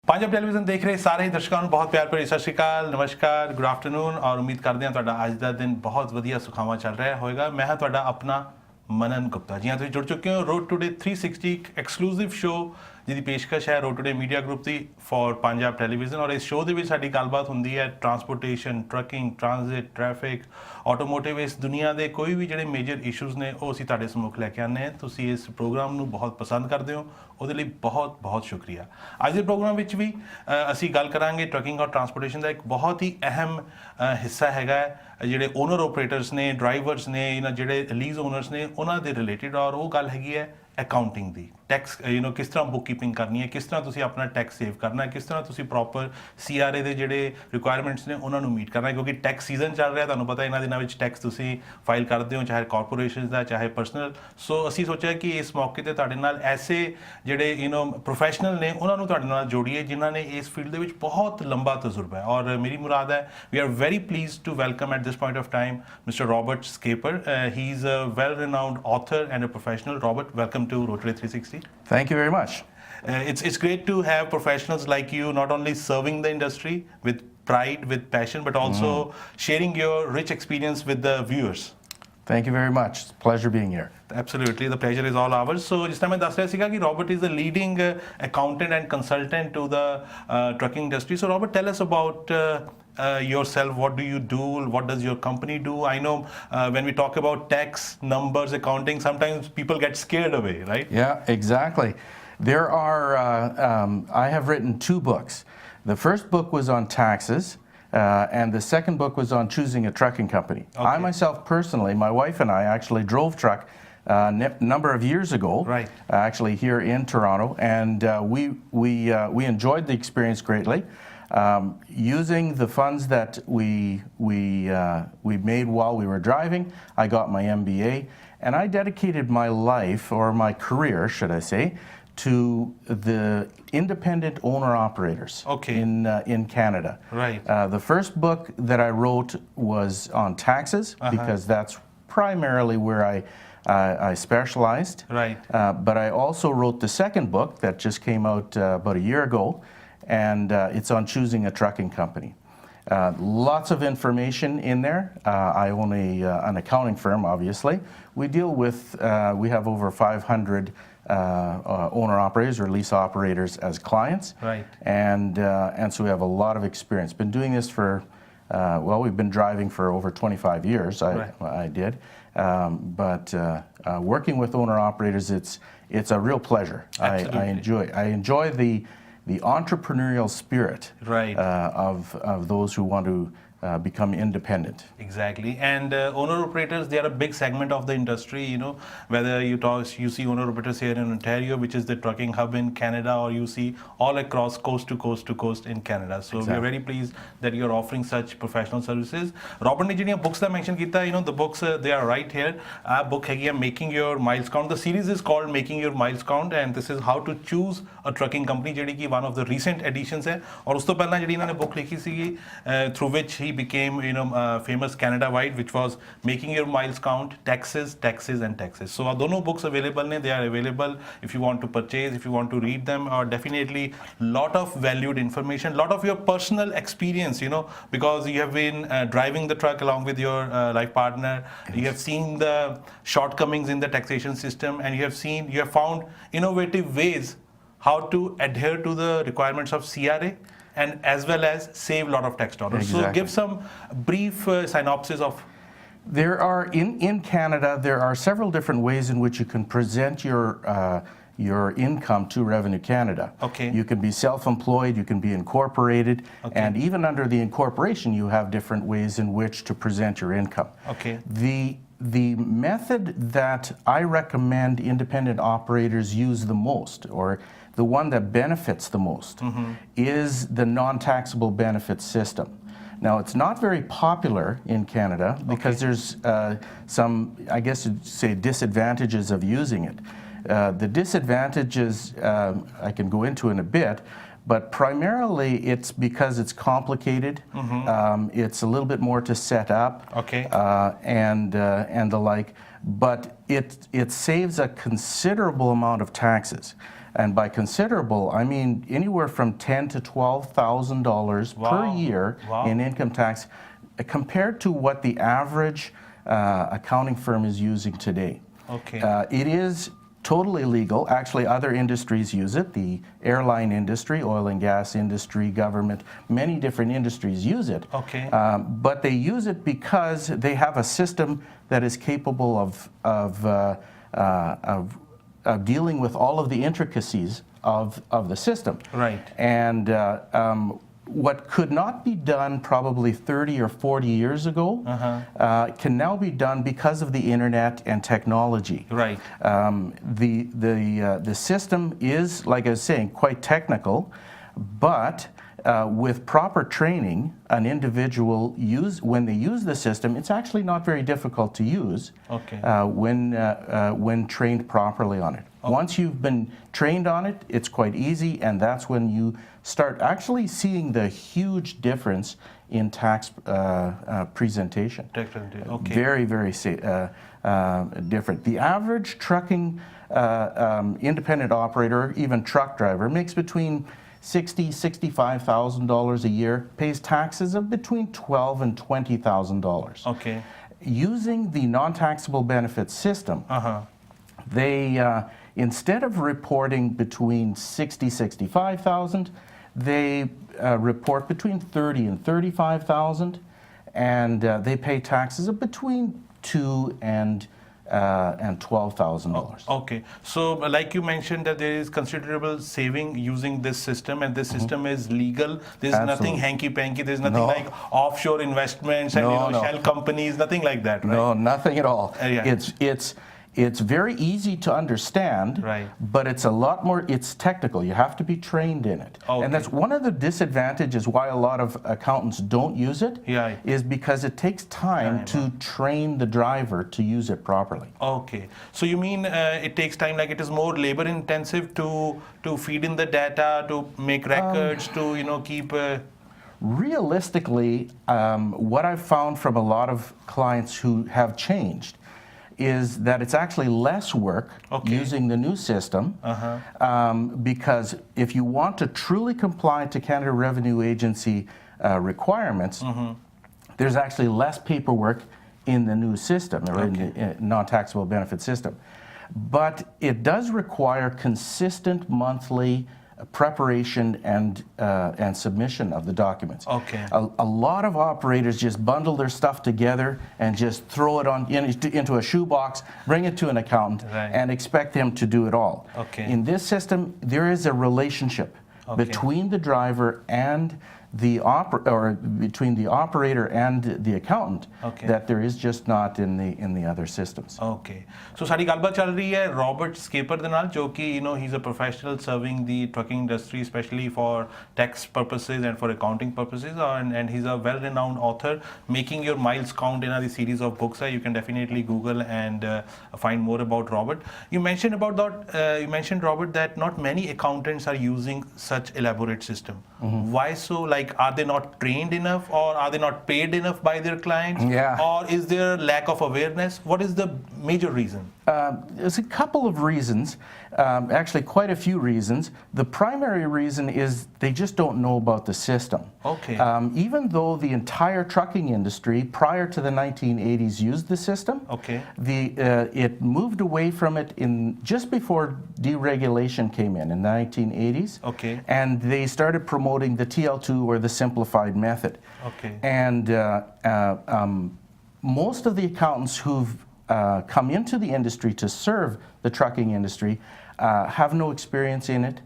Punjab television देख रहे सारे ही दर्शकों ਨੂੰ ਬਹੁਤ ਪਿਆਰ ਭਰੀ ਸਤਿ ਸ਼੍ਰੀ ਅਕਾਲ ਨਮਸਕਾਰ ਗੁੱਡ ਆਫਟਰਨੂਨ ਔਰ ਉਮੀਦ ਕਰਦੇ ਹਾਂ ਤੁਹਾਡਾ ਅੱਜ ਦਾ ਦਿਨ ਬਹੁਤ ਵਧੀਆ ਸੁਖਾਵਾਂ ਚੱਲ ਰਿਹਾ ਹੋਵੇਗਾ ਮੈਂ ਹਾਂ ਤੁਹਾਡਾ ਆਪਣਾ ਮਨਨ ਗੁਪਤਾ ਜੀ ਹਾਂ ਤੁਸੀਂ ਜੁੜ ਚੁੱਕੇ ਹੋ ਰੋਡ ਟੂਡੇ 360 ਇੱਕ ਐਕਸਕਲੂਸਿਵ ਸ਼ੋਅ ਜਿਹਦੀ ਪੇਸ਼ਕਸ਼ ਹੈ road today media group the for Punjab television ਔਰ ਇਸ ਸ਼ੋਅ ਦੇ ਵਿੱਚ ਸਾਡੀ ਗੱਲਬਾਤ ਹੁੰਦੀ ਹੈ transportation trucking transit traffic automotive ਇਸ ਦੁਨੀਆ ਦੇ ਕੋਈ ਵੀ ਜਿਹੜੇ ਮੇਜਰ ਇਸ਼ੂਜ਼ ਨੇ ਉਹ ਅਸੀਂ ਤੁਹਾਡੇ ਸਮੁਖ ਲੈ ਕੇ ਆਉਂਦੇ ਹਾਂ ਤੁਸੀਂ ਇਸ ਪ੍ਰੋਗਰਾਮ ਨੂੰ ਬਹੁਤ ਪਸੰਦ ਕਰਦੇ ਹੋ ਉਹਦੇ ਲਈ ਬਹੁਤ ਬਹੁਤ ਸ਼ੁਕਰੀਆ ਅੱਜ ਦੇ ਪ੍ਰੋਗਰਾਮ ਵਿੱਚ ਵੀ ਅਸੀਂ ਗੱਲ ਕਰਾਂਗੇ ਟਰੱਕਿੰਗ ਔਰ ਟਰਾਂਸਪੋਰਟੇਸ਼ਨ ਦਾ ਇੱਕ ਬਹੁਤ ਹੀ ਅਹਿਮ ਹਿੱਸਾ ਹੈਗਾ ਜਿਹੜੇ ਓਨਰ ਆਪਰੇਟਰਸ ਨੇ ਡਰਾਈਵਰਸ ਨੇ ਇਹਨਾਂ ਜਿਹੜੇ ਲੀਜ਼ ਓਨਰਸ ਨੇ ਉਹਨਾਂ ਦੇ ਰਿਲੇਟਿਡ ਔਰ ਉਹ ਗੱਲ ਹੈਗੀ ਹੈ ਅਕਾਊਂਟਿੰਗ ਦੀ ਟੈਕਸ ਕਿਸ ਤਰ੍ਹਾਂ ਬੁੱਕ ਕੀਪਿੰਗ ਕਰਨੀ ਹੈ ਕਿਸ ਤਰ੍ਹਾਂ ਤੁਸੀਂ ਆਪਣਾ ਟੈਕਸ ਸੇਵ ਕਰਨਾ ਹੈ ਕਿਸ ਤਰ੍ਹਾਂ ਤੁਸੀਂ ਪ੍ਰੋਪਰ CRA ਦੇ ਜਿਹੜੇ ਰਿਕੁਆਇਰਮੈਂਟਸ ਨੇ ਉਹਨਾਂ ਨੂੰ ਮੀਟ ਕਰਨਾ ਹੈ ਕਿਉਂਕਿ ਟੈਕਸ ਸੀਜ਼ਨ ਚੱਲ ਰਿਹਾ ਤੁਹਾਨੂੰ ਪਤਾ ਇਹਨਾਂ ਦਿਨਾਂ ਵਿੱਚ ਟੈਕਸ ਤੁਸੀਂ ਫਾਈਲ ਕਰਦੇ ਹੋ ਚਾਹੇ ਕਾਰਪੋਰੇਸ਼ਨ ਦਾ ਚਾਹੇ ਪਰਸਨਲ ਸੋ ਅਸੀਂ ਸੋਚਿਆ ਕਿ ਇਸ ਮੌਕੇ ਤੇ ਤੁਹਾਡੇ ਨਾਲ ਐਸੇ ਜਿਹੜੇ ਪ੍ਰੋਫੈਸ਼ਨਲ ਨੇ ਉਹਨਾਂ ਨੂੰ ਤੁਹਾਡੇ ਨਾਲ ਜੋੜੀਏ ਜਿਨ੍ਹਾਂ ਨੇ ਇਸ ਫੀਲਡ ਦੇ ਵਿੱਚ ਬਹੁਤ ਲੰਬਾ ਤਜਰਬਾ ਹੈ ਔਰ ਮੇਰੀ ਮੁਰਾਦ ਹੈ we are very pleased to welcome at this point of time mister Robert Skepper he is a well renowned author and a professional. Robert, welcome to Rotary 360. Thank you very much. It's great to have professionals like you not only serving the industry with pride, with passion, but also sharing your rich experience with the viewers. Thank you very much. It's a pleasure being here. Absolutely, the pleasure is all ours. So, just मैं दस रहा सीगा कि Robert is a leading accountant and consultant to the trucking industry. So, Robert, tell us about yourself. What do you do? What does your company do? I know when we talk about tax, numbers, accounting, sometimes people get scared away, right? Yeah, exactly. There are, I have written 2 books. The first book was on taxes. And the second book was on choosing a trucking company. Okay. I myself personally, my wife and I actually drove truck a number of years ago, right. Actually here in Toronto, and we enjoyed the experience greatly. Using the funds that we made while we were driving, I got my MBA, and I dedicated my life, or my career, should I say, to the independent owner-operators in Canada. Right. The first book that I wrote was on taxes, because that's primarily where I specialized. Right. But I also wrote the second book that just came out about a year ago, and it's on choosing a trucking company. Lots of information in there. I own an accounting firm, obviously. We deal with, we have over 500 owner operators or lease operators as clients. Right. And so we have a lot of experience. Been doing this for, we've been driving for over 25 years. I did. But working with owner operators, it's a real pleasure. I enjoy the entrepreneurial spirit, right. Of those who want to become independent. Exactly. And owner operators, they are a big segment of the industry, whether you see owner operators here in Ontario, which is the trucking hub in Canada, or you see all across coast to coast in Canada. So exactly. We are very pleased that you are offering such professional services. Robert ne ਜਿਹੜੀਆਂ books ਦਾ mention ਕੀਤਾ, the books, they are right here. Book ਹੈਗੀ ਹੈ Making Your Miles Count. The series is called Making Your Miles Count, and this is how to choose a trucking company, ਜਿਹੜੀ ਕਿ one of the recent editions ਹੈ. ਔਰ ਉਸ ਤੋਂ ਪਹਿਲਾਂ ਜਿਹੜੀ ਇਹਨਾਂ ਨੇ book ਲਿਖੀ ਸੀਗੀ, through which he became famous Canada-wide, which was Making Your Miles Count, Taxes and Taxes. So dono books available ne, they are available if you want to purchase, if you want to read them, or definitely lot of valued information, lot of your personal experience, because you have been driving the truck along with your life partner. Yes. You have seen the shortcomings in the taxation system, and you have found innovative ways how to adhere to the requirements of CRA and as well as save a lot of tax dollars. Exactly. So give some brief synopsis of. There are, in Canada, there are several different ways in which you can present your income to Revenue Canada. Okay. You can be self-employed, you can be incorporated, and even under the incorporation you have different ways in which to present your income. Okay. The method that I recommend independent operators use the most, or the one that benefits the most, is the non-taxable benefits system. Now, it's not very popular in Canada because there's some, I guess you'd say, disadvantages of using it. The disadvantages I can go into in a bit, but primarily it's because it's complicated. It's a little bit more to set up, and the like. But it saves a considerable amount of taxes. And by considerable, I mean anywhere from $10,000 to $12,000 per year in income tax, compared to what the average accounting firm is using today. Okay. It is totally legal. Actually, other industries use it. The airline industry, oil and gas industry, government, many different industries use it. Okay. But they use it because they have a system that is capable of dealing with all of the intricacies of the system. Right. And what could not be done probably 30 or 40 years ago can now be done because of the internet and technology. Right. The system is, like I was saying, quite technical, but with proper training, an individual when they use the system, it's actually not very difficult to use. Okay. When trained properly on it. Okay. Once you've been trained on it, it's quite easy, and that's when you start actually seeing the huge difference in tax presentation. Okay. Very, very different. The average trucking independent operator, even truck driver, makes between $60,000, $65,000 a year, pays taxes of between $12,000 and $20,000. Okay. Using the non-taxable benefits system, they instead of reporting between $60,000, $65,000, they report between $30,000 and $35,000, and they pay taxes of between $2,000 and $12,000. Okay, so like you mentioned that there is considerable saving using this system, and this system is legal. There's nothing hanky-panky. There's nothing like offshore investments and shell companies, nothing like that, right? No, nothing at all. Yeah. It's very easy to understand, right, but it's a lot more, it's technical. You have to be trained in it. Okay. And that's one of the disadvantages why a lot of accountants don't use it, is because it takes time to train the driver to use it properly. Okay. So you mean it takes time, like it is more labor intensive to feed in the data, to make records, to keep... Realistically, what I've found from a lot of clients who have changed is that it's actually less work using the new system, because if you want to truly comply to Canada Revenue Agency requirements, there's actually less paperwork in the new system, or in the non-taxable benefit system. But it does require consistent monthly preparation and submission of the documents. Okay. A lot of operators just bundle their stuff together and just throw it into a shoebox, bring it to an accountant, and expect them to do it all. Okay. In this system, there is a relationship between the driver and between the operator and the accountant that there is just not in the other systems. Okay. So सारी गलबात चल रही है Robert Scheper ਦੇ ਨਾਲ, जो कि he's a professional serving the trucking industry, especially for tax purposes and for accounting purposes, and he's a well-renowned author, Making Your Miles Count in a series of books. You can definitely Google and find more about Robert. You mentioned about that. You mentioned, Robert, that not many accountants are using such elaborate system. Why so? Like, are they not trained enough, or are they not paid enough by their clients? Yeah. Or is there lack of awareness? What is the major reason? There's a couple of reasons, actually quite a few reasons. The primary reason is they just don't know about the system. Okay. Even though the entire trucking industry prior to the 1980s used the system, it moved away from it just before deregulation came in the 1980s. Okay. And they started promoting the TL2, or the simplified method. Okay. And most of the accountants who've come into the industry to serve the trucking industry have no experience in it,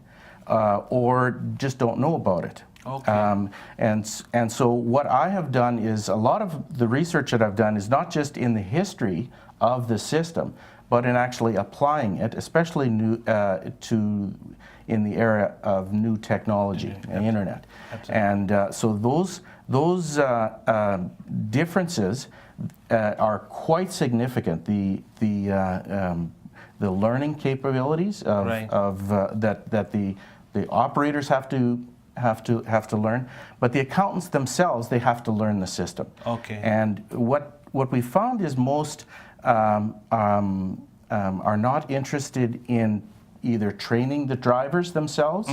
or just don't know about it. Okay. And so what I have done is, a lot of the research that I've done is not just in the history of the system, but in actually applying it, especially in the area of new technology and internet. Absolutely. And so those differences are quite significant. The learning capabilities that the operators have to learn, but the accountants themselves, they have to learn the system. Okay. And what we found is most are not interested in either training the drivers themselves,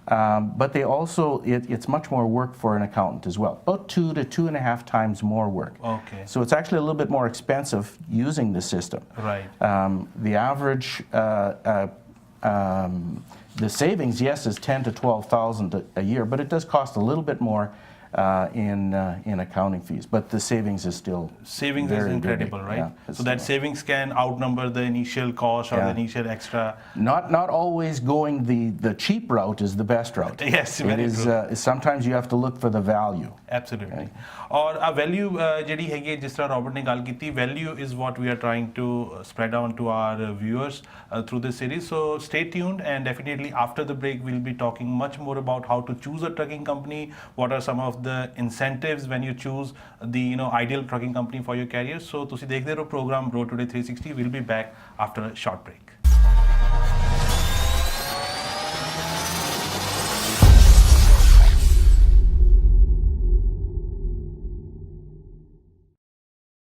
but they also, it's much more work for an accountant as well. About 2 to 2.5 times more work. Okay. So it's actually a little bit more expensive using the system. Right. The average, the savings, yes, is 10 to 12,000 a year, but it does cost a little bit more in accounting fees. But the savings is still savings is incredible, big. right? Yeah, So that savings can outnumber the initial cost or Yeah. the initial extra. Not always going the cheap route is the best route. Yes, it very is. true. Sometimes you have to look for the value. Absolutely. और a value ਜਿਹੜੀ ਹੈਗੀ ਹੈ, ਜਿਸ ਤਰ੍ਹਾਂ Robert ਨੇ ਗੱਲ ਕੀਤੀ, value is what we are trying to spread on to our viewers through this series. So stay tuned, and definitely after the break we'll be talking much more about how to choose a trucking company, what are some of the incentives when you choose the ideal trucking company for your career. So ਤੁਸੀਂ ਦੇਖਦੇ ਰਹੋ program Road Today 360. We'll be back after a short break.